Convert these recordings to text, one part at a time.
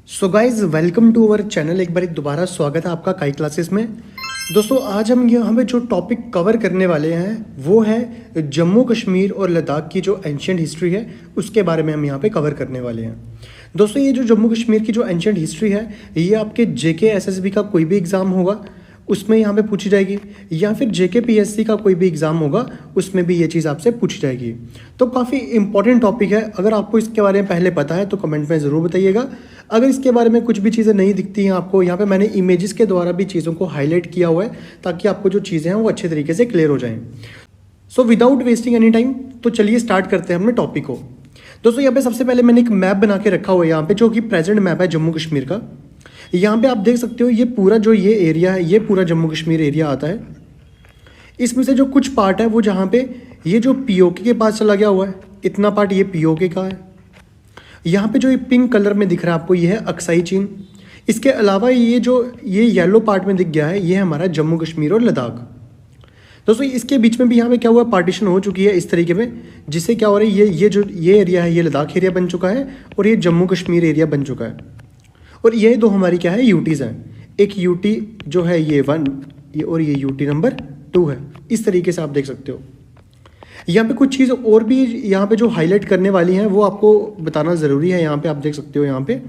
So guys welcome to our channel. एक बार दोबारा स्वागत है आपका काई क्लासेस में। दोस्तों आज हम यहाँ पे जो टॉपिक कवर करने वाले हैं वो है जम्मू कश्मीर और लद्दाख की जो एंशियंट हिस्ट्री है उसके बारे में हम यहाँ पे कवर करने वाले हैं। दोस्तों ये जो जम्मू कश्मीर की जो एंशियंट हिस्ट्री है ये आपके जेके एसएसबी का कोई भी एग्ज़ाम होगा उसमें यहाँ पे पूछी जाएगी, या फिर जेके पीएससी का कोई भी एग्ज़ाम होगा उसमें भी ये चीज़ आपसे पूछी जाएगी। तो काफ़ी इंपॉर्टेंट टॉपिक है। अगर आपको इसके बारे में पहले पता है तो कमेंट में ज़रूर बताइएगा। अगर इसके बारे में कुछ भी चीज़ें नहीं दिखती हैं आपको, यहाँ पे मैंने इमेजेस के द्वारा भी चीज़ों को हाईलाइट किया हुआ है ताकि आपको जो चीज़ें हैं वो अच्छे तरीके से क्लियर हो जाएँ। So without wasting any time तो चलिए स्टार्ट करते हैं अपने टॉपिक को। दोस्तों यहाँ पे सबसे पहले मैंने एक मैप बना के रखा हुआ है यहाँ पे, जो कि प्रेजेंट मैप है जम्मू कश्मीर का। यहाँ पे आप देख सकते हो ये पूरा जो ये एरिया है ये पूरा जम्मू कश्मीर एरिया आता है। इसमें से जो कुछ पार्ट है वो जहाँ पे ये जो पीओके के पास चला गया हुआ है, इतना पार्ट ये पीओके का है। यहाँ पे जो ये पिंक कलर में दिख रहा है आपको ये है अक्साई चीन। इसके अलावा ये जो ये येलो पार्ट में दिख गया है ये हमारा जम्मू कश्मीर और लद्दाख। दोस्तों इसके बीच में भी यहाँ पे क्या हुआ, पार्टीशन हो चुकी है इस तरीके में, जिससे क्या हो रहा है ये जो ये एरिया है ये लद्दाख एरिया बन चुका है और ये जम्मू कश्मीर एरिया बन चुका है। और ये दो हमारी क्या है यूटीज़ हैं, एक यूटी जो है ये 1 ये और ये यूटी नंबर 2 है। इस तरीके से आप देख सकते हो। यहाँ पे कुछ चीज़ और भी यहाँ पे जो हाईलाइट करने वाली हैं वो आपको बताना ज़रूरी है। यहाँ पे आप देख सकते हो, यहाँ पे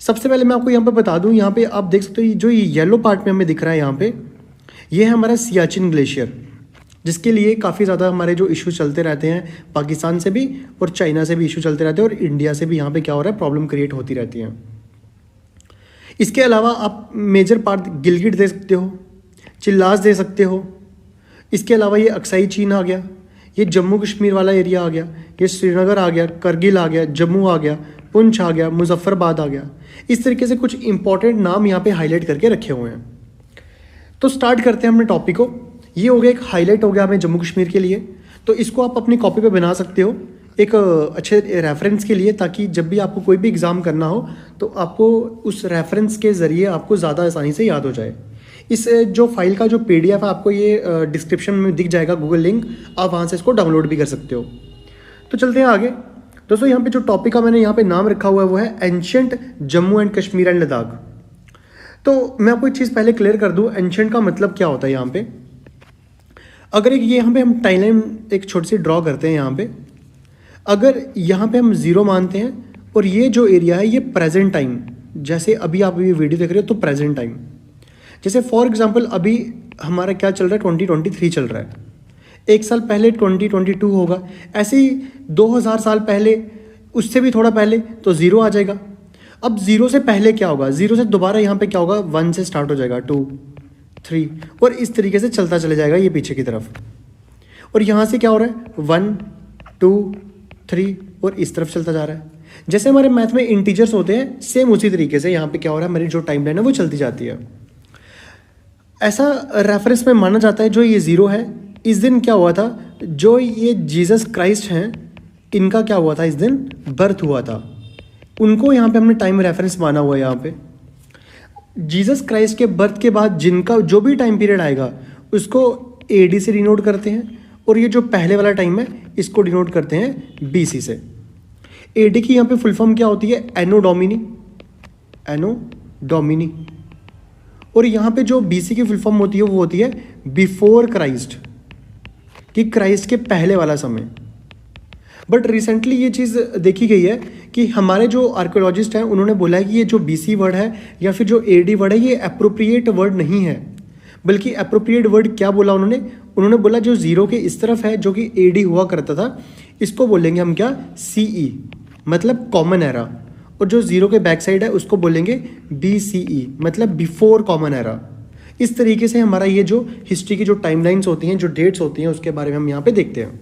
सबसे पहले मैं आपको यहाँ पे बता दूँ, यहाँ पे आप देख सकते हो जो ये येलो पार्ट में हमें दिख रहा है यहाँ पे ये है हमारा सियाचिन ग्लेशियर, जिसके लिए काफ़ी ज़्यादा हमारे जो इशू चलते रहते हैं, पाकिस्तान से भी और चाइना से भी इशू चलते रहते हैं और इंडिया से भी यहाँ पे क्या हो रहा है प्रॉब्लम क्रिएट होती रहती हैं। इसके अलावा आप मेजर पार्ट गिलगिट दे सकते हो, चिल्लास दे सकते हो। इसके अलावा ये अक्साई चीन आ गया, ये जम्मू कश्मीर वाला एरिया आ गया, ये श्रीनगर आ गया, करगिल आ गया, जम्मू आ गया, पुंछ आ गया, मुजफ्फरबाद आ गया। इस तरीके से कुछ इंपॉर्टेंट नाम यहाँ पे हाईलाइट करके रखे हुए हैं। तो स्टार्ट करते हैं अपने टॉपिक को। ये हो गया एक हाईलाइट हो गया हमें जम्मू कश्मीर के लिए। तो इसको आप अपनी कॉपी पे बना सकते हो एक अच्छे रेफरेंस के लिए, ताकि जब भी आपको कोई भी एग्ज़ाम करना हो तो आपको उस रेफरेंस के ज़रिए आपको ज़्यादा आसानी से याद हो जाए। इस जो फाइल का जो PDF है आपको ये डिस्क्रिप्शन में दिख जाएगा गूगल लिंक, आप वहाँ से इसको डाउनलोड भी कर सकते हो। तो चलते हैं आगे। दोस्तों यहाँ पे जो टॉपिक का मैंने यहाँ पे नाम रखा हुआ है वो है ancient Jammu and Kashmir and Ladakh. तो मैं आपको एक चीज़ पहले क्लियर कर दूँ, एंशियंट का मतलब क्या होता है। यहाँ पे अगर एक यहाँ पे हम टाइमलाइन एक छोटी सी ड्रॉ करते हैं यहाँ पे, अगर यहाँ पे हम 0 मानते हैं और ये जो एरिया है ये प्रेजेंट टाइम, जैसे अभी आप ये वीडियो देख रहे हो तो प्रेजेंट टाइम, जैसे फॉर एग्जांपल अभी हमारा क्या चल रहा है 2023 चल रहा है, एक साल पहले 2022 होगा, ऐसे ही 2000 साल पहले, उससे भी थोड़ा पहले तो 0 आ जाएगा। अब 0 से पहले क्या होगा, 0 से दोबारा यहाँ पे क्या होगा 1 से स्टार्ट हो जाएगा, 2 3 और इस तरीके से चलता चले जाएगा ये पीछे की तरफ। और यहाँ से क्या हो रहा है 1 2 3 और इस तरफ चलता जा रहा है। जैसे हमारे मैथ में इंटीजर्स होते हैं सेम उसी तरीके से यहाँ पे क्या हो रहा है, हमारी जो टाइमलाइन है वो चलती जाती है। ऐसा रेफरेंस में माना जाता है जो ये 0 है, इस दिन क्या हुआ था, जो ये जीसस क्राइस्ट हैं इनका क्या हुआ था, इस दिन बर्थ हुआ था, उनको यहाँ पे हमने टाइम रेफरेंस माना हुआ है। यहाँ पे जीसस क्राइस्ट के बर्थ के बाद जिनका जो भी टाइम पीरियड आएगा उसको AD से डिनोट करते हैं, और ये जो पहले वाला टाइम है इसको डिनोट करते हैं BC से। AD की यहाँ पे फुल फॉर्म क्या होती है, एनो डोमिनी। और यहाँ पे जो BC की फुल फॉर्म होती है वो होती है बिफोर क्राइस्ट, कि क्राइस्ट के पहले वाला समय। बट रिसेंटली ये चीज़ देखी गई है कि हमारे जो आर्कियोलॉजिस्ट हैं उन्होंने बोला है कि ये जो BC वर्ड है या फिर जो AD वर्ड है ये अप्रोप्रिएट वर्ड नहीं है, बल्कि अप्रोप्रिएट वर्ड क्या बोला उन्होंने बोला जो 0 के इस तरफ है जो कि AD हुआ करता था इसको बोलेंगे हम क्या, CE मतलब कॉमन एरा, और जो 0 के बैक साइड है उसको बोलेंगे BCE मतलब बिफोर कॉमन एरा। इस तरीके से हमारा ये जो हिस्ट्री की जो टाइमलाइंस होती हैं, जो डेट्स होती हैं, उसके बारे में हम यहाँ पे देखते हैं।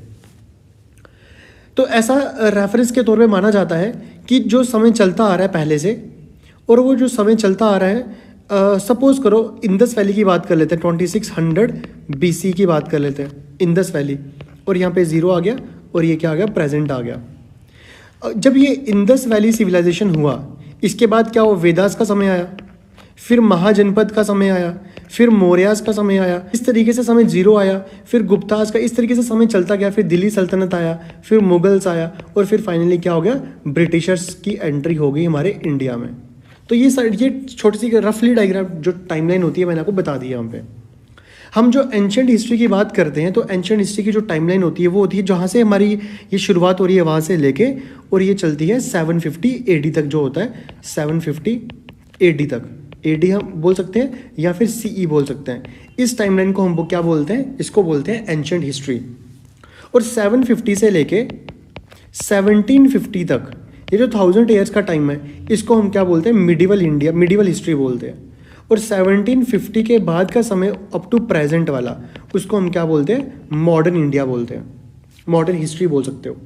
तो ऐसा रेफरेंस के तौर पे माना जाता है कि जो समय चलता आ रहा है पहले से, और वो जो समय चलता आ रहा है सपोज करो इंदस वैली की बात कर लेते हैं, 2600 BC की बात कर लेते हैं इंदस वैली, और यहाँ पे 0 आ गया और ये क्या आ गया, प्रेजेंट आ गया। जब ये इंदस वैली सिविलाइजेशन हुआ इसके बाद क्या हुआ, वेदास का समय आया, फिर महाजनपद का समय आया, फिर मौर्यास का समय आया, इस तरीके से समय 0 आया, फिर गुप्तास का, इस तरीके से समय चलता गया, फिर दिल्ली सल्तनत आया, फिर मुगल्स आया, और फिर फाइनली क्या हो गया, ब्रिटिशर्स की एंट्री हो गई हमारे इंडिया में। तो ये छोटी सी रफली डायग्राम जो टाइमलाइन होती है मैंने आपको बता दी यहाँ पे। हम जो एंशंट हिस्ट्री की बात करते हैं तो एंशंट हिस्ट्री की जो टाइमलाइन होती है वो होती है जहाँ से हमारी ये शुरुआत हो रही है वहाँ से लेके और ये चलती है 750 AD तक जो होता है 750 AD तक। AD हम बोल सकते हैं या फिर CE बोल सकते हैं। इस टाइमलाइन को हम क्या बोलते हैं, इसको बोलते हैं एंशंट हिस्ट्री। और 750 से लेके 1750 तक ये जो 1000 ईयर्स का टाइम है इसको हम क्या बोलते हैं, मिडिवल हिस्ट्री बोलते हैं। और 1750 के बाद का समय अप टू प्रेजेंट वाला उसको हम क्या बोलते हैं, मॉडर्न इंडिया बोलते हैं, मॉडर्न हिस्ट्री बोल सकते हो।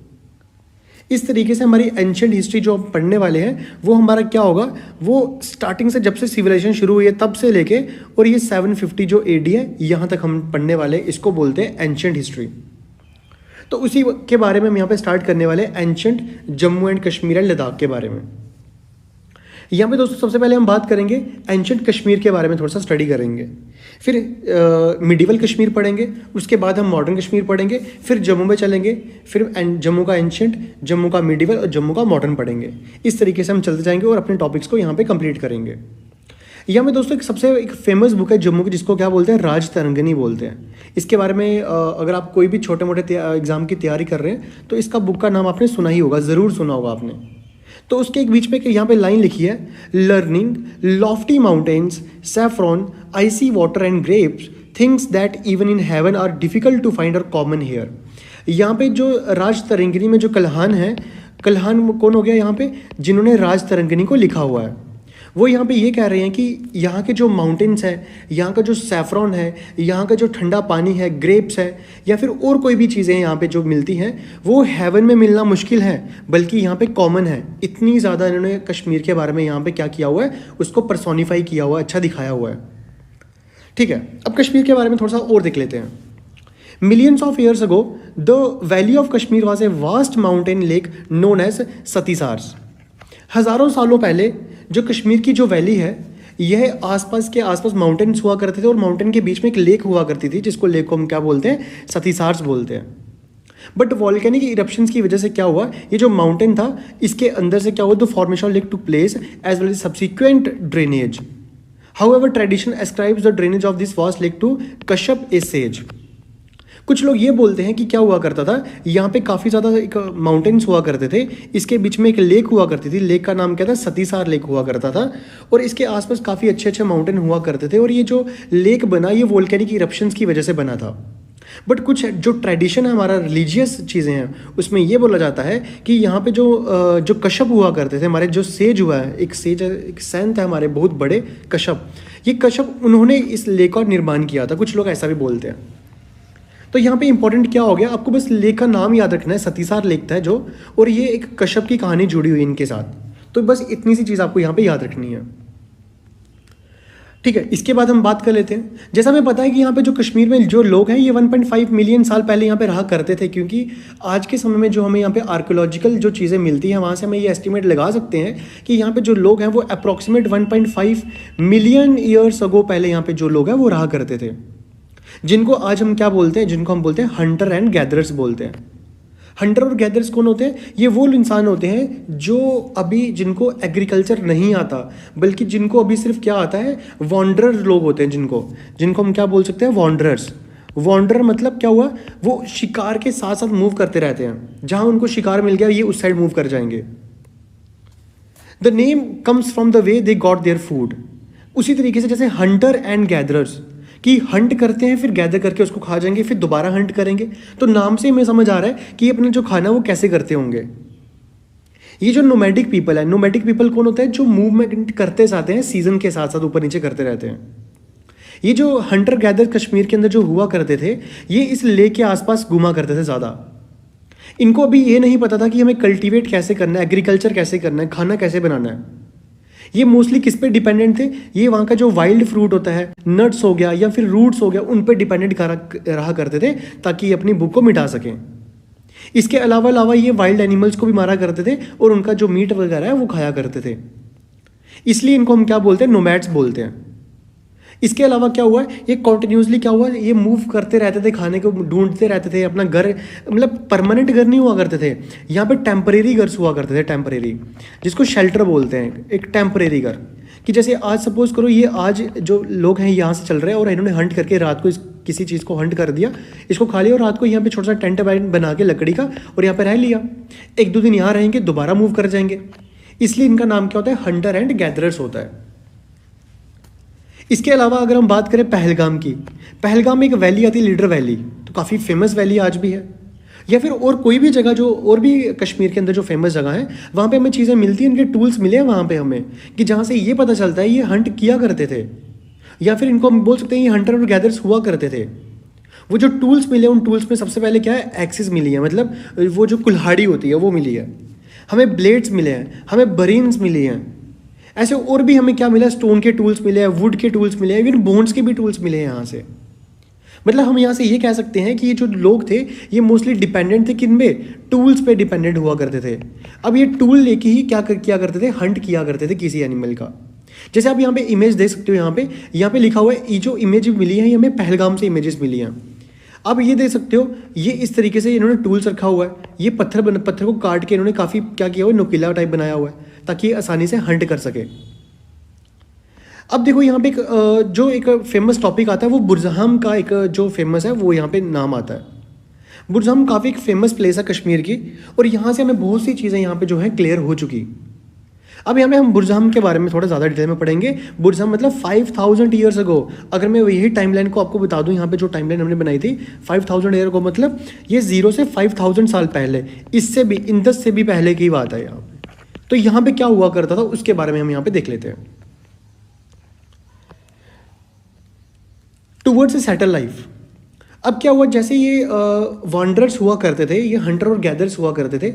इस तरीके से हमारी एंशंट हिस्ट्री जो हम पढ़ने वाले हैं वो हमारा क्या होगा, वो स्टार्टिंग से जब से सिविलाइजेशन शुरू हुई है तब से लेके और ये 750 जो AD है यहाँ तक हम पढ़ने वाले हैं, इसको बोलते हैं एंशंट हिस्ट्री। तो उसी के बारे में हम यहाँ पे स्टार्ट करने वाले हैं, ancient Jammu and Kashmir and Ladakh के बारे में। यहाँ पे दोस्तों सबसे पहले हम बात करेंगे एंशंट कश्मीर के बारे में, थोड़ा सा स्टडी करेंगे। फिर मिडिवल कश्मीर पढ़ेंगे, उसके बाद हम मॉडर्न कश्मीर पढ़ेंगे, फिर जम्मू में चलेंगे, फिर जम्मू का एंशंट, जम्मू का मिडिवल और जम्मू का मॉडर्न पढ़ेंगे। इस तरीके से हम चलते जाएंगे और अपने टॉपिक्स को यहाँ पे कंप्लीट करेंगे। यहाँ में दोस्तों एक फेमस बुक है जम्मू की जिसको क्या बोलते हैं, राज तरंगिणी बोलते हैं। इसके बारे में अगर आप कोई भी छोटे मोटे एग्जाम की तैयारी कर रहे हैं तो इसका बुक का नाम आपने सुना ही होगा, ज़रूर सुना होगा आपने। तो उसके एक बीच में यहाँ पे लाइन लिखी है, learning lofty mountains, saffron, icy water and grapes, things that even in heaven are difficult to find are common here. यहाँ पे जो राज तरंगिणी में जो कल्हान है, कल्हान कौन हो गया यहाँ पे, जिन्होंने राज तरंगिणी को लिखा हुआ है, वो यहाँ पे ये कह रहे हैं कि यहाँ के जो माउंटेन्स है, यहाँ का जो सैफ्रॉन है, यहाँ का जो ठंडा पानी है, ग्रेप्स है या फिर और कोई भी चीज़ें यहाँ पे जो मिलती हैं वो हेवन में मिलना मुश्किल है, बल्कि यहाँ पे कॉमन है। इतनी ज़्यादा इन्होंने कश्मीर के बारे में यहाँ पे क्या किया हुआ है, उसको पर्सोनीफाई किया हुआ है, अच्छा दिखाया हुआ है। ठीक है, अब कश्मीर के बारे में थोड़ा सा और देख लेते हैं। Millions of years ago, the valley of Kashmir was a vast mountain lake known as Satisars. हज़ारों सालों पहले जो कश्मीर की जो वैली है, यह आसपास माउंटेन्स हुआ करते थे और माउंटेन के बीच में एक लेक हुआ करती थी जिसको लेक को हम क्या बोलते हैं, सतीसार्स बोलते हैं। बट वॉल्केनिक इरप्शंस की वजह से क्या हुआ, ये जो माउंटेन था इसके अंदर से क्या हुआ, the formation of lake to place as well as subsequent drainage. However tradition ascribes the drainage of this vast lake to Kashyap a sage. कुछ लोग ये बोलते हैं कि क्या हुआ करता था, यहाँ पे काफ़ी ज़्यादा एक माउंटेन्स हुआ करते थे, इसके बीच में एक लेक हुआ करती थी, लेक का नाम क्या था, सतीसार लेक हुआ करता था, और इसके आसपास काफ़ी अच्छे माउंटेन हुआ करते थे, और ये जो लेक बना ये वोल्केनिक इरप्शंस की वजह से बना था। बट कुछ जो ट्रेडिशन है हमारा, रिलीजियस चीज़ें हैं, उसमें ये बोला जाता है कि यहाँ पे जो कश्यप हुआ करते थे, हमारे जो सेज हुआ है, एक सेंट है हमारे बहुत बड़े कश्यप, ये कश्यप उन्होंने इस लेक का निर्माण किया था, कुछ लोग ऐसा भी बोलते हैं। तो यहाँ पे इंपॉर्टेंट क्या हो गया, आपको बस लेक का नाम याद रखना है, सतीसार लेक था जो, और ये एक कश्यप की कहानी जुड़ी हुई इनके साथ। तो बस इतनी सी चीज़ आपको यहाँ पे याद रखनी है। ठीक है, इसके बाद हम बात कर लेते हैं। जैसा हमें पता है कि यहाँ पे जो कश्मीर में जो लोग हैं ये 1.5 मिलियन साल पहले यहाँ पे रहा करते थे, क्योंकि आज के समय में जो हमें यहाँ पे आर्कोलॉजिकल जो चीज़ें मिलती हैं वहाँ से हमें ये एस्टिमेट लगा सकते हैं कि यहाँ पे जो लोग हैं वो अप्रॉक्सीमेट 1.5 मिलियन ईयर्स अगो पहले यहाँ पे जो लोग हैं वो रहा करते थे, जिनको आज हम क्या बोलते हैं, जिनको हम बोलते हैं हंटर एंड गैदरर्स बोलते हैं। हंटर और गैदरर्स कौन होते हैं, ये वो इंसान होते हैं जो अभी जिनको एग्रीकल्चर नहीं आता, बल्कि जिनको अभी सिर्फ क्या आता है, वॉन्डरर लोग होते हैं, जिनको हम क्या बोल सकते हैं, वॉन्डरर्स। वॉन्डरर मतलब क्या हुआ, वो शिकार के साथ साथ मूव करते रहते हैं, जहाँ उनको शिकार मिल गया ये उस साइड मूव कर जाएंगे। The name comes from the way they got their food. उसी तरीके से जैसे हंटर एंड गैदरर्स कि हंट करते हैं फिर गैदर करके उसको खा जाएंगे, फिर दोबारा हंट करेंगे, तो नाम से हमें समझ आ रहा है कि अपना जो खाना वो कैसे करते होंगे। ये जो नोमैडिक पीपल है, नोमैडिक पीपल कौन होता है, जो मूवमेंट करते जाते हैं, सीजन के साथ साथ ऊपर नीचे करते रहते हैं। ये जो हंटर गैदर कश्मीर के अंदर जो हुआ करते थे, ये इस लेक के आसपास घूमा करते थे ज़्यादा। इनको अभी ये नहीं पता था कि हमें कल्टीवेट कैसे करना है, एग्रीकल्चर कैसे करना है, खाना कैसे बनाना है। ये मोस्टली किस पे डिपेंडेंट थे, ये वहाँ का जो वाइल्ड फ्रूट होता है, नट्स हो गया या फिर रूट्स हो गया, उन पे डिपेंडेंट रहा करते थे ताकि ये अपनी भूख को मिटा सकें। इसके अलावा ये वाइल्ड एनिमल्स को भी मारा करते थे और उनका जो मीट वगैरह है वो खाया करते थे। इसलिए इनको हम क्या बोलते हैं, नोमैड्स बोलते हैं। इसके अलावा क्या हुआ है, ये कॉन्टिन्यूसली क्या हुआ, ये मूव करते रहते थे, खाने को ढूंढते रहते थे, अपना घर, मतलब परमानेंट घर नहीं हुआ करते थे, यहाँ पे टेम्परेरी घर हुआ करते थे, टेम्परेरी, जिसको शेल्टर बोलते हैं, एक टेम्परेरी घर। कि जैसे आज सपोज करो, ये आज जो लोग हैं यहाँ से चल रहे हैं और इन्होंने हंट करके रात को किसी चीज़ को हंट कर दिया, इसको खा लिया और रात को यहाँ पे छोटा सा टेंट बना के लकड़ी का और यहाँ पे रह लिया, 1-2 दिन यहाँ रहेंगे, दोबारा मूव कर जाएंगे। इसलिए इनका नाम क्या होता है, हंटर एंड गैदरर्स होता है। इसके अलावा अगर हम बात करें पहलगाम की, पहलगाम में एक वैली आती है, लीडर वैली, तो काफ़ी फेमस वैली आज भी है। या फिर और कोई भी जगह जो और भी कश्मीर के अंदर जो फेमस जगह है, वहाँ पे हमें चीज़ें मिलती हैं, इनके टूल्स मिले हैं वहाँ पे हमें, कि जहाँ से ये पता चलता है ये हंट किया करते थे, या फिर इनको हम बोल सकते हैं ये हंटर और गैदर्स हुआ करते थे। वो जो टूल्स मिले, उन टूल्स में सबसे पहले क्या है, एक्सिस मिली है, मतलब वो जो कुल्हाड़ी होती है वो मिली है, हमें ब्लेड्स मिले हैं, हमें बरीन्स मिली हैं, ऐसे और भी हमें क्या मिला, स्टोन के टूल्स मिले हैं, वुड के टूल्स मिले हैं, इवन बोन्स के भी टूल्स मिले हैं यहाँ से। मतलब हम यहाँ से ये कह सकते हैं कि ये जो लोग थे ये मोस्टली डिपेंडेंट थे, किन पे, टूल्स पे डिपेंडेंट हुआ करते थे। अब ये टूल लेके ही क्या किया करते थे, हंट किया करते थे किसी एनिमल का। जैसे आप यहाँ पे इमेज देख सकते हो, यहाँ पे लिखा हुआ है, ये जो इमेज मिली है ये हमें पहलगाम से इमेजेस मिली हैं। अब ये देख सकते हो, ये इस तरीके से इन्होंने टूल्स रखा हुआ है, ये पत्थर को काट के इन्होंने काफ़ी क्या किया हुआ है, नुकीला टाइप बनाया हुआ है, ताकि ये आसानी से हंट कर सके। अब देखो यहाँ पे एक फेमस टॉपिक आता है, वो बुरज़हम का एक जो फेमस है वो यहाँ पे नाम आता है। बुरज़हम काफ़ी एक फेमस प्लेस है कश्मीर की, और यहाँ से हमें बहुत सी चीज़ें यहाँ पे जो है क्लियर हो चुकी। अब यहाँ पे हम बुरज़हम के बारे में थोड़ा ज़्यादा डिटेल में पढ़ेंगे। बुरज़हम मतलब 5000 ईयर्स अगो। अगर मैं यही टाइमलाइन को आपको बता दूँ, यहाँ पे जो टाइमलाइन हमने बनाई थी 5000 ईयर अगो, मतलब ये 0 से 5000 साल पहले, इससे भी इंदस से भी पहले की बात है यहाँ पे। तो यहाँ पे क्या हुआ करता था उसके बारे में हम यहाँ पे देख लेते हैं। Towards a settle life. अब क्या हुआ, जैसे ये वॉन्डरर्स हुआ करते थे, ये हंटर और गैदर्स हुआ करते थे,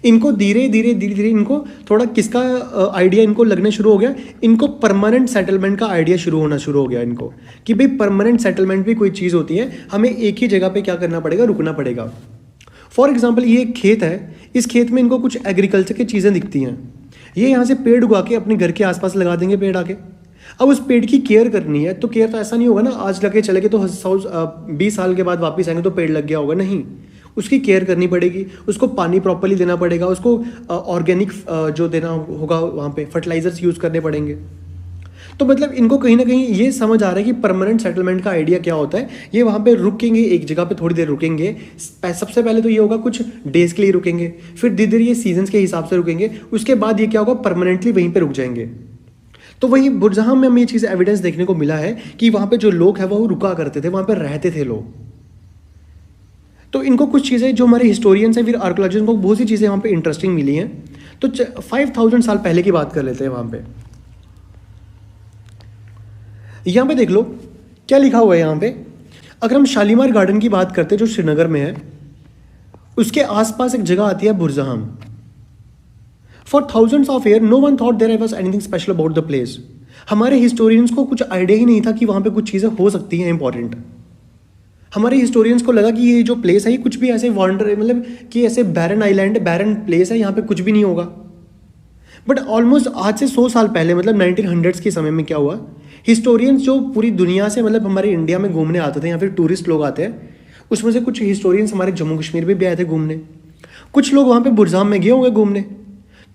इनको धीरे धीरे इनको थोड़ा किसका आइडिया इनको लगने शुरू हो गया, इनको परमानेंट सेटलमेंट का आइडिया होना शुरू हो गया इनको, कि भाई परमानेंट सेटलमेंट भी कोई चीज़ होती है, हमें एक ही जगह पे क्या करना पड़ेगा, रुकना पड़ेगा। फॉर एग्जाम्पल ये एक खेत है, इस खेत में इनको कुछ एग्रीकल्चर की चीज़ें दिखती हैं, ये यहाँ से पेड़ उगा के अपने घर के आसपास लगा देंगे पेड़ आके। अब उस पेड़ की केयर करनी है, तो केयर तो ऐसा नहीं होगा ना, आज लगे चले गए तो 20 साल के बाद वापस आएंगे तो पेड़ लग गया होगा, नहीं, उसकी केयर करनी पड़ेगी, उसको पानी प्रॉपर्ली देना पड़ेगा, उसको ऑर्गेनिक जो देना होगा वहाँ पे फर्टिलाइजर्स यूज़ करने पड़ेंगे। तो मतलब इनको कहीं ना कहीं ये समझ आ रहा है कि परमानेंट सेटलमेंट का आइडिया क्या होता है। ये वहाँ पे रुकेंगे, एक जगह पे थोड़ी देर रुकेंगे, सबसे पहले तो ये होगा कुछ डेज के लिए रुकेंगे, फिर धीरे धीरे ये सीजन्स के हिसाब से रुकेंगे, उसके बाद ये क्या होगा, परमानेंटली वहीं पर रुक जाएंगे। तो वही बुरज़हम में हमें ये चीज़ एविडेंस देखने को मिला है कि वहाँ पे जो लोग हैं वो रुका करते थे, वहाँ पे रहते थे लोग। तो इनको कुछ चीज़ें जो हमारे हिस्टोरियंस हैं, फिर आर्कोलॉजिस्ट को बहुत सी चीज़ें वहाँ पे इंटरेस्टिंग मिली हैं। तो 5000 साल पहले की बात कर लेते हैं। वहाँ पे यहाँ पे देख लो क्या लिखा हुआ है यहाँ पे। अगर हम शालीमार गार्डन की बात करते हैं जो श्रीनगर में है, उसके आसपास एक जगह आती है बुरज़हम। For thousands of years, no one thought there was anything special about the place. हमारे हिस्टोरियंस को कुछ आइडिया ही नहीं था कि वहाँ पे कुछ चीज़ें हो सकती हैं इंपॉर्टेंट। हमारे हिस्टोरियंस को लगा कि ये जो प्लेस है ये कुछ भी ऐसे वॉन्डर, मतलब कि ऐसे बैरन आइलैंड, बैरन प्लेस है, यहाँ पे कुछ भी नहीं होगा। बट ऑलमोस्ट आज से 100 साल पहले, मतलब 1900s के समय में क्या हुआ, हिस्टोरियंस जो पूरी दुनिया से, मतलब हमारे इंडिया में घूमने आते थे, या फिर टूरिस्ट लोग आते हैं, उसमें से कुछ हिस्टोरियंस हमारे जम्मू कश्मीर में भी आए थे घूमने। कुछ लोग वहाँ पे बुरज़हम में गए होंगे घूमने,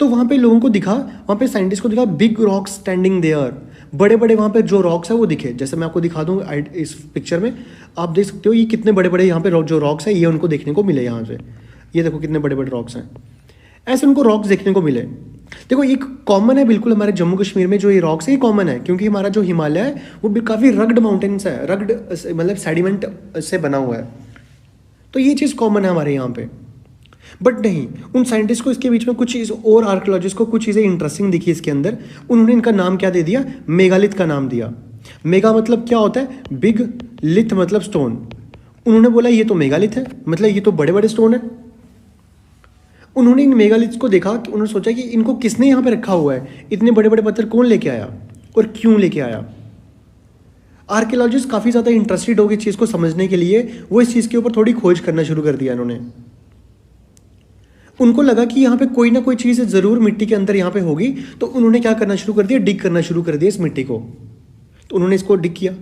तो वहाँ पे लोगों को दिखा, वहाँ पे साइंटिस्ट को दिखा बिग रॉक्स स्टैंडिंग देयर, बड़े बड़े वहाँ पे जो रॉक्स है वो दिखे। जैसे मैं आपको दिखा दूँ इस पिक्चर में, आप देख सकते हो ये कितने बड़े बड़े यहाँ पे जो रॉक्स है ये उनको देखने को मिले। यहाँ से ये देखो कितने बड़े बड़े रॉक्स हैं, ऐसे उनको रॉक्स देखने को मिले। देखो एक कॉमन है बिल्कुल हमारे जम्मू कश्मीर में, जो ये रॉक्स है ये कॉमन है, क्योंकि हमारा जो हिमालय है वो भी काफ़ी रग्ड माउंटेन्स है, रग्ड मतलब सेडिमेंट से बना हुआ है, तो ये चीज़ कॉमन है हमारे यहाँ पे। बट नहीं, उन साइंटिस्ट को इसके बीच में कुछ चीज़ और, आर्कियोलॉजिस्ट को कुछ चीज़ें इंटरेस्टिंग दिखी इसके अंदर। उन्होंने इनका नाम क्या दे दिया, मेगालिथ का नाम दिया। मेगा मतलब क्या होता है, बिग, लिथ मतलब स्टोन। उन्होंने बोला ये तो मेगालिथ है, मतलब ये तो बड़े बड़े स्टोन है। उन्होंने इन मेगालिथ को देखा कि उन्होंने सोचा कि इनको किसने यहाँ पे रखा हुआ है, इतने बड़े बड़े पत्थर कौन लेके आया और क्यों लेके आया। आर्कियोलॉजिस्ट काफ़ी ज़्यादा इंटरेस्टेड हो गए इस चीज़ को समझने के लिए, वो इस चीज़ के ऊपर थोड़ी खोज करना शुरू कर दिया इन्होंने। उनको लगा कि यहाँ पे कोई ना कोई चीज़ ज़रूर मिट्टी के अंदर यहाँ पे होगी, तो उन्होंने क्या करना शुरू कर दिया, डिग करना शुरू कर दिया इस मिट्टी को। तो उन्होंने इसको डिग किया।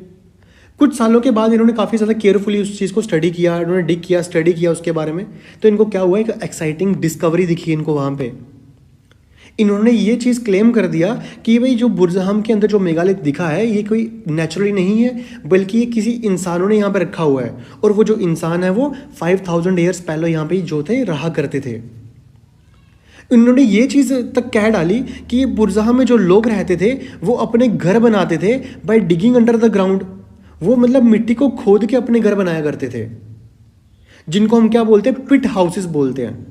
कुछ सालों के बाद इन्होंने काफ़ी ज़्यादा केयरफुली उस चीज़ को स्टडी किया, इन्होंने डिग किया, स्टडी किया उसके बारे में। तो इनको क्या हुआ, एक एक्साइटिंग डिस्कवरी दिखी इनको वहाँ पे। इन्होंने ये चीज़ क्लेम कर दिया कि भाई जो बुर्ज़हम के अंदर जो मेगालिथ दिखा है ये कोई नेचुरली नहीं है, बल्कि ये किसी इंसानों ने यहाँ पे रखा हुआ है, और वो जो इंसान है वो 5000 ईयर्स पहले यहाँ पे जो थे रहा करते थे। इन्होंने ये चीज़ तक कह डाली कि ये बुर्ज़हम में जो लोग रहते थे वो अपने घर बनाते थे by digging under the ground. वो मतलब मिट्टी को खोद के अपने घर बनाया करते थे, जिनको हम क्या बोलते हैं, पिट हाउसेस बोलते हैं।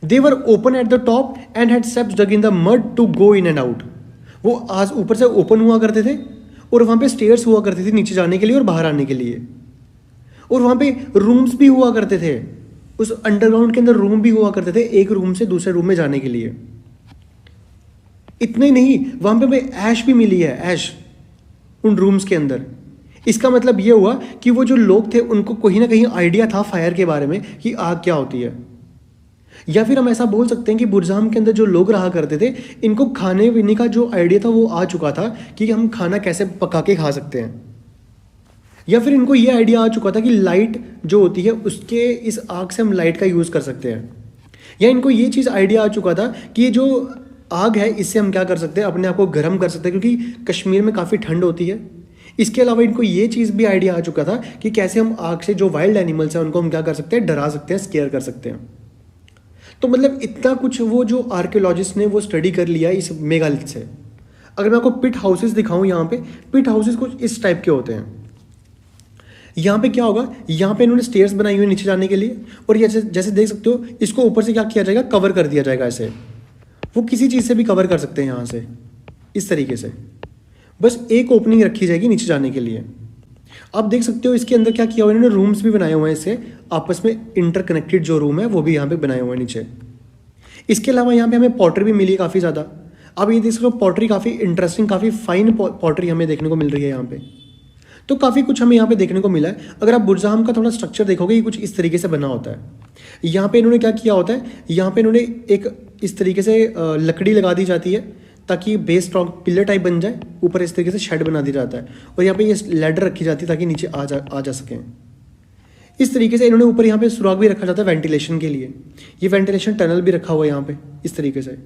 They were open at the top and had steps dug in the mud to go in and out. वो आज ऊपर से ओपन हुआ करते थे और वहाँ पे स्टेयर्स हुआ करती थी नीचे जाने के लिए और बाहर आने के लिए, और वहाँ पे रूम्स भी हुआ करते थे। उस अंडरग्राउंड के अंदर रूम भी हुआ करते थे, एक रूम से दूसरे रूम में जाने के लिए। इतना ही नहीं, वहाँ पे हमें ऐश भी मिली है, ऐश उन रूम्स के अंदर। इसका मतलब ये हुआ कि वो जो लोग थे उनको कहीं ना कहीं आइडिया था फायर के बारे में कि आग क्या होती है। या फिर हम ऐसा बोल सकते हैं कि बुर्ज़हम के अंदर जो लोग रहा करते थे, इनको खाने पीने का जो आइडिया था वो आ चुका था कि हम खाना कैसे पका के खा सकते हैं। या फिर इनको ये आइडिया आ चुका था कि लाइट जो होती है उसके इस आग से हम लाइट का यूज़ कर सकते हैं। या इनको ये चीज़ आइडिया आ चुका था कि ये जो आग है इससे हम क्या कर सकते हैं, अपने आप को गर्म कर सकते हैं, क्योंकि कश्मीर में काफ़ी ठंड होती है। इसके अलावा इनको ये चीज़ भी आइडिया आ चुका था कि कैसे हम आग से जो वाइल्ड एनिमल्स हैं उनको हम क्या कर सकते हैं, डरा सकते हैं, स्केयर कर सकते हैं। तो मतलब इतना कुछ वो जो आर्कियोलॉजिस्ट ने वो स्टडी कर लिया इस मेगालिथ से। अगर मैं आपको पिट हाउसेस दिखाऊं, यहाँ पे पिट हाउसेस कुछ इस टाइप के होते हैं। यहाँ पे क्या होगा, यहाँ पे इन्होंने स्टेयर्स बनाई हुई नीचे जाने के लिए, और ये जैसे देख सकते हो इसको ऊपर से क्या किया जाएगा, कवर कर दिया जाएगा ऐसे। वो किसी चीज़ से भी कवर कर सकते हैं यहाँ से, इस तरीके से। बस एक ओपनिंग रखी जाएगी नीचे जाने के लिए। आप देख सकते हो इसके अंदर क्या किया हुआ है, इन्होंने रूम्स भी बनाए हुए हैं इससे, आपस में इंटरकनेक्टेड जो रूम है वो भी यहाँ पे बनाए हुए हैं नीचे। इसके अलावा यहाँ पे हमें पॉटरी भी मिली है काफ़ी ज़्यादा। अब ये देख सकते हो पॉटरी काफ़ी इंटरेस्टिंग, काफ़ी फाइन पॉटरी हमें देखने को मिल रही है यहाँ पे। तो काफ़ी कुछ हमें यहाँ पे देखने को मिला है। अगर आप बुर्ज़हम का थोड़ा स्ट्रक्चर देखोगे, ये कुछ इस तरीके से बना होता है। यहाँ पे इन्होंने क्या किया होता है, यहाँ पे इन्होंने एक इस तरीके से लकड़ी लगा दी जाती है ताकि बेस स्ट्रॉन्ग पिलर टाइप बन जाए। ऊपर इस तरीके से शेड बना दिया जाता है, और यहाँ पे ये लैडर रखी जाती है ताकि नीचे आ जा सकें। इस तरीके से इन्होंने ऊपर यहाँ पे सुराख भी रखा जाता है वेंटिलेशन के लिए। ये वेंटिलेशन टनल भी रखा हुआ है यहाँ पे इस तरीके से।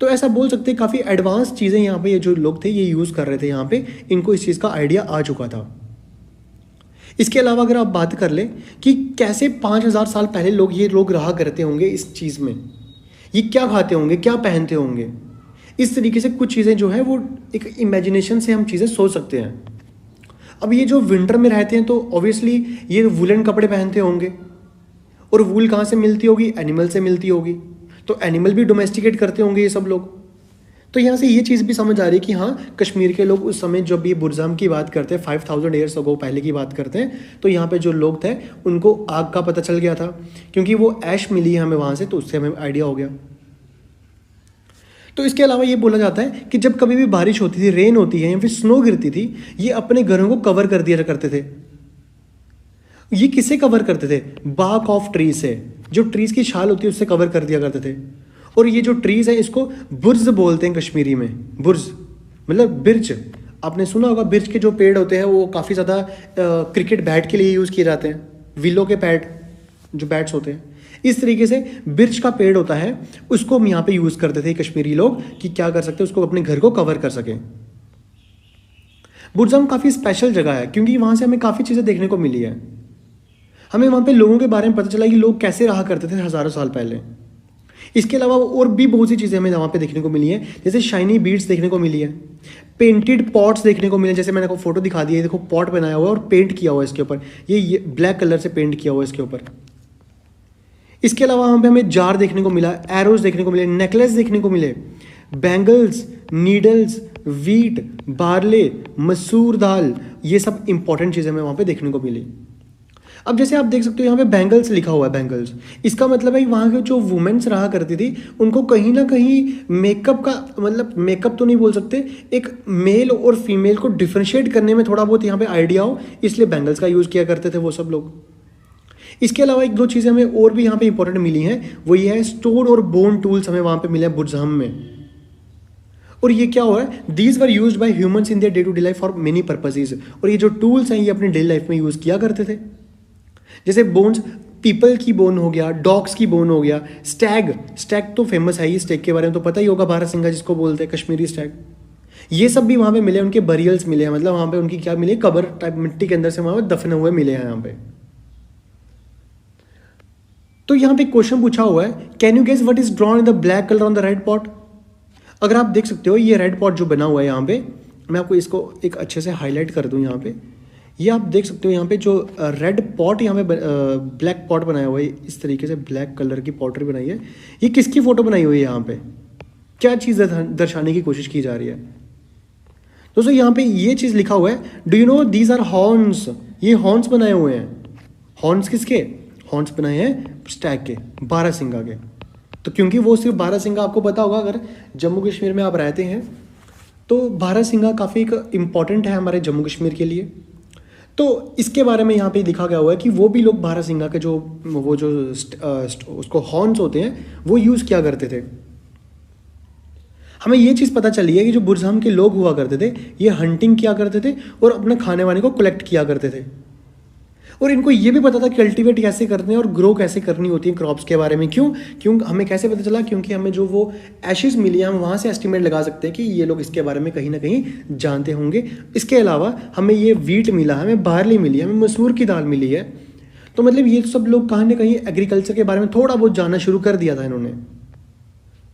तो ऐसा बोल सकते हैं काफ़ी एडवांस चीज़ें यहाँ पे ये जो लोग थे ये यूज़ कर रहे थे यहाँ पे, इनको इस चीज़ का आइडिया आ चुका था। इसके अलावा अगर आप बात कर लें कि कैसे 5000 साल पहले ये लोग रहा करते होंगे इस चीज़ में, ये क्या खाते होंगे, क्या पहनते होंगे, इस तरीके से कुछ चीज़ें जो है वो एक इमेजिनेशन से हम चीज़ें सोच सकते हैं। अब ये जो विंटर में रहते हैं तो ऑब्वियसली ये वुलन कपड़े पहनते होंगे, और वूल कहाँ से मिलती होगी, एनिमल से मिलती होगी। तो एनिमल भी डोमेस्टिकेट करते होंगे ये सब लोग। तो यहाँ से ये चीज़ भी समझ आ रही है कि हाँ, कश्मीर के लोग उस समय जब ये बुर्ज़हम की बात करते हैं, 5000 ईयर्स अगो पहले की बात करते हैं, तो यहाँ पे जो लोग थे उनको आग का पता चल गया था, क्योंकि वो ऐश मिली है हमें वहाँ से, तो उससे हमें आइडिया हो गया। तो इसके अलावा ये बोला जाता है कि जब कभी भी बारिश होती थी, रेन होती है या फिर स्नो गिरती थी, ये अपने घरों को कवर कर दिया करते थे। ये किससे कवर करते थे, बार्क ऑफ ट्री से, जो ट्रीज की छाल होती है उससे कवर कर दिया करते थे। और ये जो ट्रीज है इसको बुर्ज बोलते हैं कश्मीरी में। बुर्ज मतलब बिर्च, आपने सुना होगा बिर्च के जो पेड़ होते हैं वो काफ़ी ज़्यादा क्रिकेट बैट के लिए यूज़ किए जाते हैं, विलो के पैड जो बैट्स होते हैं। इस तरीके से बिर्च का पेड़ होता है, उसको हम यहाँ पे यूज़ करते थे कश्मीरी लोग कि क्या कर सकते हैं, उसको अपने घर को कवर कर सकें। बुर्ज़हम काफ़ी स्पेशल जगह है क्योंकि वहाँ से हमें काफ़ी चीज़ें देखने को मिली है। हमें वहाँ पे लोगों के बारे में पता चला कि लोग कैसे रहा करते थे हज़ारों साल पहले। इसके अलावा और भी बहुत सी चीज़ें हमें वहाँ पे देखने को मिली है, जैसे शाइनी बीड्स देखने को मिली है, पेंटेड पॉट्स देखने को मिले, जैसे मैंने आपको फोटो दिखा दी है, देखो पॉट बनाया हुआ है और पेंट किया हुआ है इसके ऊपर, ये ब्लैक कलर से पेंट किया हुआ है इसके ऊपर। इसके अलावा वहाँ पे हमें जार देखने को मिला, एरोज देखने को मिले, नेकलेस देखने को मिले, बैंगल्स, नीडल्स, वीट, बार्ले, मसूर दाल, ये सब इंपॉर्टेंट चीज़ें हमें वहाँ पे देखने को मिली। अब जैसे आप देख सकते हो यहाँ पे बैंगल्स लिखा हुआ है, बैंगल्स, इसका मतलब है वहाँ के जो वुमेन्स रहा करती थी उनको कहीं ना कहीं मेकअप का, मतलब मेकअप तो नहीं बोल सकते, एक मेल और फीमेल को डिफ्रेंशिएट करने में थोड़ा बहुत यहाँ पे आइडिया हो, इसलिए बैंगल्स का यूज़ किया करते थे वो सब लोग। इसके अलावा एक दो चीज़ें हमें और भी यहाँ पे इंपॉर्टेंट मिली हैं, वो ये है स्टोन और बोन टूल्स हमें वहाँ पे मिले हैं बुर्ज़हम में। और ये क्या हो रहा है, these were used by humans in their day to day life for many purposes. और ये जो टूल्स हैं ये अपनी डेली लाइफ में यूज़ किया करते थे। जैसे बोन्स, पीपल की बोन हो गया, डॉग्स की बोन हो गया, स्टैग, स्टैग तो फेमस है ही, स्टैग के बारे में तो पता ही होगा, बारहसिंगा जिसको बोलते हैं, कश्मीरी स्टैग। ये सब भी वहाँ पे मिले, उनके बरियल्स मिले हैं, मतलब वहाँ पे उनकी क्या मिले, कबर टाइप मिट्टी के अंदर से वहाँ पे दफने हुए मिले हैं यहाँ पे। तो यहाँ पे क्वेश्चन पूछा हुआ है, can you guess what is drawn in the black colour on the red pot. अगर आप देख सकते हो ये रेड पॉट जो बना हुआ है यहाँ पे, मैं आपको इसको एक अच्छे से हाईलाइट कर दूँ यहाँ पे, ये आप देख सकते हो यहाँ पे जो रेड पॉट यहाँ पे ब्लैक पॉट बनाया हुआ है, इस तरीके से ब्लैक कलर की पॉटरी बनाई है। ये किसकी फोटो बनाई हुई है यहाँ पे, क्या चीज़ दर्शाने की कोशिश की जा रही है। दोस्तों यहाँ पे ये चीज़ लिखा हुआ है, do you know these are horns, ये हॉर्न्स बनाए हुए हैं। हॉर्न्स किसके, हॉर्न्स बनाए हैं स्टैग के, बारहसिंगा के। तो क्योंकि वो सिर्फ बारहसिंगा, आपको पता होगा अगर जम्मू कश्मीर में आप रहते हैं तो बारहसिंगा काफ़ी एक इम्पॉर्टेंट है हमारे जम्मू कश्मीर के लिए। तो इसके बारे में यहाँ पे लिखा गया हुआ है कि वो भी लोग बारहसिंगा के जो वो जो उसको हॉर्न्स होते हैं वो यूज़ किया करते थे। हमें ये चीज़ पता चली है कि जो बुरज़ाम के लोग हुआ करते थे ये हंटिंग किया करते थे और अपने खाने वाने को कलेक्ट किया करते थे। और इनको ये भी पता था कि कल्टीवेट कैसे करते हैं और ग्रो कैसे करनी होती है क्रॉप्स के बारे में। क्यों हमें कैसे पता चला, क्योंकि हमें जो वो एशेस मिली है हम वहाँ से एस्टिमेट लगा सकते हैं कि ये लोग इसके बारे में कहीं ना कहीं जानते होंगे। इसके अलावा हमें ये वीट मिला, हमें बार्ली मिली, हमें मसूर की दाल मिली है। तो मतलब ये सब लोग कहीं ना कहीं एग्रीकल्चर के बारे में थोड़ा बहुत जानना शुरू कर दिया था इन्होंने।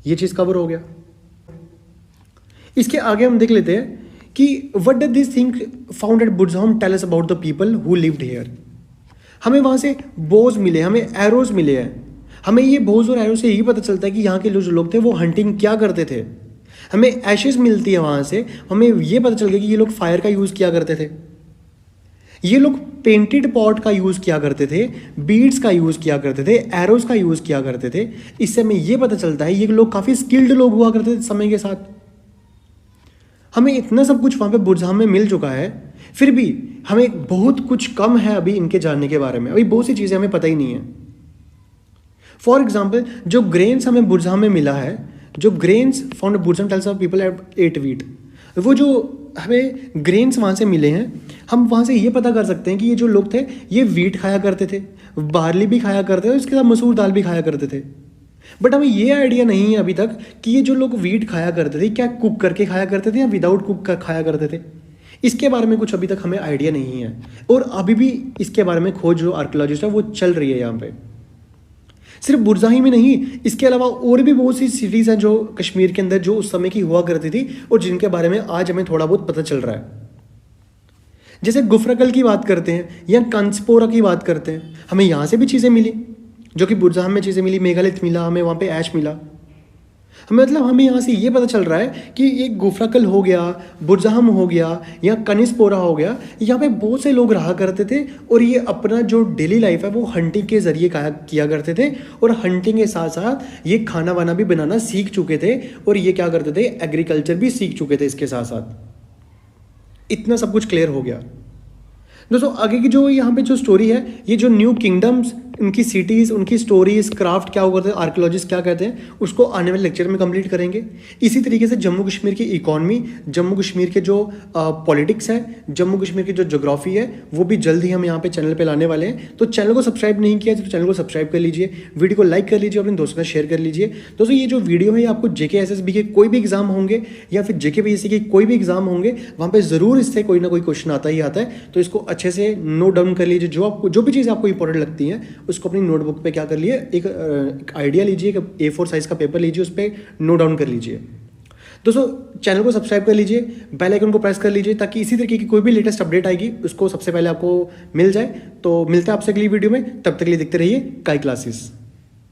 ये चीज़ कवर हो गया। इसके आगे हम देख लेते हैं कि what does this thing found at Burzahom tell us about the people who lived here. हमें वहाँ से बोज मिले, हमें एरोज मिले हैं। हमें ये बोज और एरो से यही पता चलता है कि यहाँ के जो लोग थे वो हंटिंग क्या करते थे। हमें एशेस मिलती है वहाँ से, हमें ये पता चल गया कि ये लोग फायर का यूज़ किया करते थे, ये लोग पेंटेड पॉट का यूज़ किया करते थे, बीड्स का यूज़ किया करते थे, एरोज का यूज़ किया करते थे। इससे हमें ये पता चलता है ये लोग काफ़ी स्किल्ड लोग हुआ करते थे समय के साथ। हमें इतना सब कुछ वहाँ पे बुरज़ाम में मिल चुका है, फिर भी हमें बहुत कुछ कम है अभी इनके जानने के बारे में। अभी बहुत सी चीज़ें हमें पता ही नहीं है। फॉर एग्जाम्पल जो ग्रेन्स हमें बुरज़ाम में मिला है, जो grains found Burzahom tells of people ate wheat, वो जो हमें ग्रेन्स वहाँ से मिले हैं, हम वहाँ से ये पता कर सकते हैं कि ये जो लोग थे ये वीट खाया करते थे, बार्ली भी खाया करते थे, उसके साथ मसूर दाल भी खाया करते थे। बट हमें ये आइडिया नहीं है अभी तक कि ये जो लोग वीट खाया करते थे क्या कुक करके खाया करते थे या विदाउट कुक खाया करते थे। इसके बारे में कुछ अभी तक हमें आइडिया नहीं है और अभी भी इसके बारे में खोज जो आर्कियोलॉजिस्ट है वो चल रही है यहाँ पे। सिर्फ बुरज़ाम ही में नहीं, इसके अलावा और भी बहुत सी सिटीज़ हैं जो कश्मीर के अंदर जो उस समय की हुआ करती थी और जिनके बारे में आज हमें थोड़ा बहुत पता चल रहा है। जैसे गुफरकल की बात करते हैं या कंसपोरा की बात करते हैं, हमें यहाँ से भी चीज़ें मिली जो कि बुरज़ाम में चीज़ें मिली, मेगालिथ मिला, हमें वहाँ पे ऐश मिला। मतलब हमें यहाँ से ये पता चल रहा है कि एक गुफरकल हो गया, बुरज़ाम हो गया या कनिस्पोरा हो गया, यहाँ पे बहुत से लोग रहा करते थे और ये अपना जो डेली लाइफ है वो हंटिंग के ज़रिए किया करते थे और हंटिंग के साथ साथ ये खाना वाना भी बनाना सीख चुके थे और ये क्या करते थे, एग्रीकल्चर भी सीख चुके थे इसके साथ साथ। इतना सब कुछ क्लियर हो गया। दोस्तों आगे की जो यहाँ पे जो स्टोरी है, ये जो न्यू किंगडम्स, उनकी सिटीज़, उनकी स्टोरीज, क्राफ्ट क्या होते हैं, आर्कियोलॉजिस्ट क्या कहते हैं, उसको आने वाले लेक्चर में कंप्लीट करेंगे। इसी तरीके से जम्मू कश्मीर की इकॉनमी, जम्मू कश्मीर के जो पॉलिटिक्स है, जम्मू कश्मीर की जो ज्योग्राफी है, वो भी जल्द ही हम यहाँ पे चैनल पे लाने वाले हैं। तो चैनल को सब्सक्राइब नहीं किया तो चैनल को सब्सक्राइब कर लीजिए, वीडियो को लाइक कर लीजिए, अपने दोस्तों के साथ शेयर कर लीजिए। दोस्तों ये जो वीडियो है आपको JK-SSB के कोई भी एग्जाम होंगे या फिर JK-PSC के कोई भी एग्जाम होंगे वहाँ पर ज़रूर इससे कोई ना कोई क्वेश्चन आता ही आता है। तो इसको अच्छे से नोट डाउन कर लीजिए, जो भी चीज़ आपको इंपॉर्टेंट लगती है उसको अपनी नोटबुक पे क्या कर लिए, एक आइडिया लीजिए, एक A4 साइज का पेपर लीजिए, उस पर नोट डाउन कर लीजिए। दोस्तों चैनल को सब्सक्राइब कर लीजिए, बेल आइकन को प्रेस कर लीजिए ताकि इसी तरीके की कोई भी लेटेस्ट अपडेट आएगी उसको सबसे पहले आपको मिल जाए। तो मिलता है आपसे अगली वीडियो में, तब तक के लिए देखते रहिए काई क्लासेस।